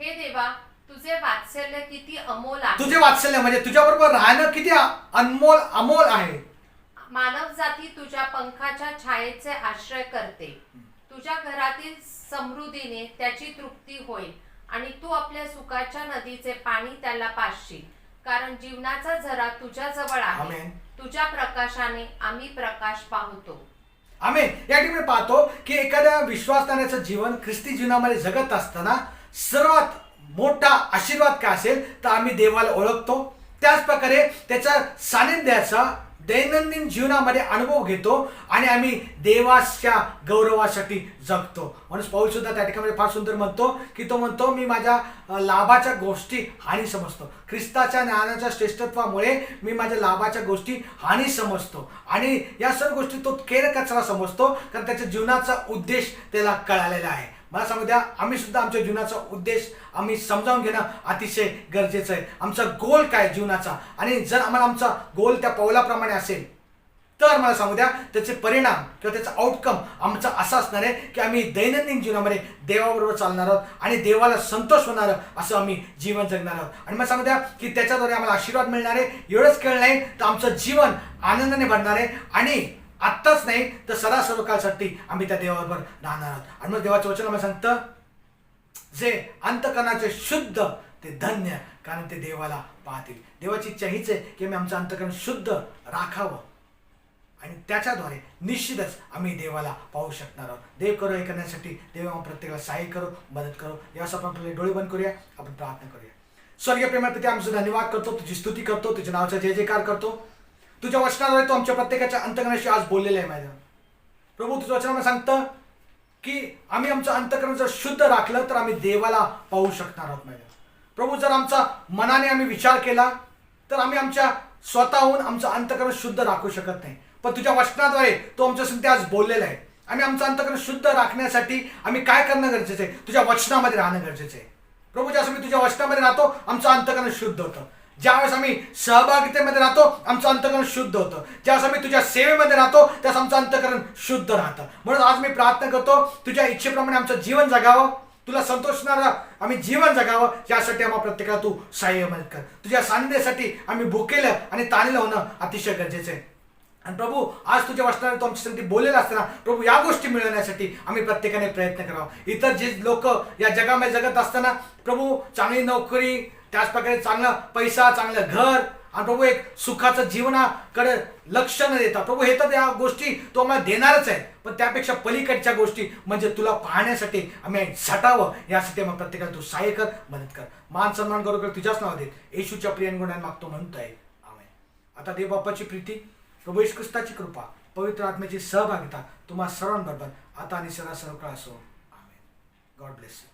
हे देवा, तुझे वात्सल्य किती अमोल आहे. तुझे वात्सल्य म्हणजे तुझ्याबरोबर राहणं किती अमोल आहे. मानव जाती तुझ्या पंखाच्या छायेचे आश्रय करते, तुझ्या घरातील समृद्धीने त्याची तृप्ती होईल आणि तू आपल्या सुखाच्या नदीचे पाणी त्याला पाजशील, कारण जीवनाचा झरा तुझ्या जवळ आहे. आमेन. तुझ्या प्रकाशाने आम्ही प्रकाश पाहतो. आमेन. या ठिकाणी पाहतो की एखाद्या विश्वासनाचं जीवन ख्रिस्ती जीवनामध्ये जगत असताना सर्वात मोठा आशीर्वाद काय असेल, तर आम्ही देवाला ओळखतो, त्याच प्रकारे त्याच्या सानिध्याचा दैनंदिन जीवनामध्ये अनुभव घेतो आणि आम्ही देवाच्या गौरवासाठी जगतो. म्हणून पौल सुद्धा त्या ठिकाणी फार सुंदर म्हणतो की तो म्हणतो, मी माझ्या लाभाच्या गोष्टी हानी समजतो. ख्रिस्ताच्या ज्ञानाच्या श्रेष्ठत्वामुळे मी माझ्या लाभाच्या गोष्टी हानी समजतो आणि या सर्व गोष्टी तो केरकचरा समजतो, कारण त्याच्या जीवनाचा उद्देश त्याला कळालेला आहे. मला सांगू द्या, आम्ही सुद्धा आमच्या जीवनाचा उद्देश आम्ही समजावून घेणं अतिशय गरजेचं आहे. आमचा गोल काय जीवनाचा, आणि जर आम्हाला आमचा गोल त्या पावलाप्रमाणे असेल तर मला सांगू द्या त्याचे परिणाम किंवा त्याचा आउटकम आमचा असा असणार आहे की आम्ही दैनंदिन जीवनामध्ये देवाबरोबर चालणार आहोत आणि देवाला संतोष होणार असं आम्ही जीवन जगणार आहोत. आणि मला सांगू द्या की त्याच्याद्वारे आम्हाला आशीर्वाद मिळणार आहे. एवढंच केलं नाही तर आमचं जीवन आनंदाने भरणार आहे आणि आत्ताच नाही तर सर्व काळसाठी आम्ही त्या देवाबरोबर राहणार आहोत. आणि मग देवाचं वचन आम्हाला सांगतं, जे अंतःकरणाचे शुद्ध ते धन्य, कारण ते देवाला पाहतील. देवाची इच्छा हीच आहे की आम्ही आमचं अंतःकरण शुद्ध राखावं आणि त्याच्याद्वारे निश्चितच आम्ही देवाला पाहू शकणार आहोत. देव करो हे करण्यासाठी देव प्रत्येकाला सहाय्य करो, मदत करो. यावेळेस आपण आपले डोळे बंद करूया, आपण प्रार्थना करूया. स्वर्गीय प्रेमळ पिता, आमचं धन्यवाद करतो, तुझी स्तुती करतो, तुझ्या नावाचा जय जयकार करतो. तुझ्या वचनाद्वारे तो आमच्या प्रत्येकाच्या अंतःकरणाशी आज बोललेलं आहे. माझ्या प्रभू, तुझं वचन मला सांगतं की आम्ही आमचं अंतःकरण जर शुद्ध राखलं तर आम्ही देवाला पाहू शकणार आहोत. माझ्या प्रभू, जर आमचा मनाने आम्ही विचार केला तर आम्ही आमच्या स्वतःहून आमचं अंतःकरण शुद्ध राखू शकत नाही, पण तुझ्या वचनाद्वारे तो आमच्या संगती आज बोललेला आहे. आम्ही आमचं अंतःकरण शुद्ध राखण्यासाठी आम्ही काय करणं गरजेचं आहे, तुझ्या वचनामध्ये राहणं गरजेचं आहे. प्रभू, ज्यावेळेस आम्ही तुझ्या वचनामध्ये राहतो आमचं अंतःकरण शुद्ध होतं. ज्यावेळेस आम्ही सहभागितेमध्ये राहतो आमचं अंतःकरण शुद्ध होतं. ज्यावेळेस आम्ही तुझ्या सेवेमध्ये राहतो त्यावेळेस आमचं अंतःकरण शुद्ध राहतं. म्हणून आज मी प्रार्थना करतो, तुझ्या इच्छेप्रमाणे आमचं जीवन जगावं, तुला संतोषणारं आम्ही जीवन जगावं, यासाठी आम्हाला प्रत्येकाला तू सहाय्य मदत कर. तुझ्या सानिध्यासाठी आम्ही भुकेलं आणि ताणलेलं होणं अतिशय गरजेचं आहे. आणि प्रभू, आज तुझ्या वचनाने तो आमच्या संगती बोललेला असताना प्रभू या गोष्टी मिळवण्यासाठी आम्ही प्रत्येकाने प्रयत्न करावा. इतर जे लोक या जगामध्ये जगत असताना प्रभू चांगली नोकरी, त्याच प्रकारे चांगला पैसा, चांगलं घर आणि प्रभू एक सुखाचं जीवनाकडे लक्ष न देता प्रभू हे तर या गोष्टी तो आम्हाला देणारच आहे, पण त्यापेक्षा पलीकडच्या गोष्टी म्हणजे तुला पाहण्यासाठी आम्ही झटावं, यासाठी आम्हाला प्रत्येकाला तू सहाय्य कर, मदत कर. मान सन्मान करू कर तुझ्याच नाव देत येशूच्या प्रिय गुणांनी मागतो म्हणतोय, आमेन. आता देव बाप्पाची प्रीती, प्रभू येशू ख्रिस्ताची कृपा, पवित्र आत्म्याची सहभागिता तुम्हा सर्वांबरोबर आता आणि सर्व काळ असो. आमेन. God bless you.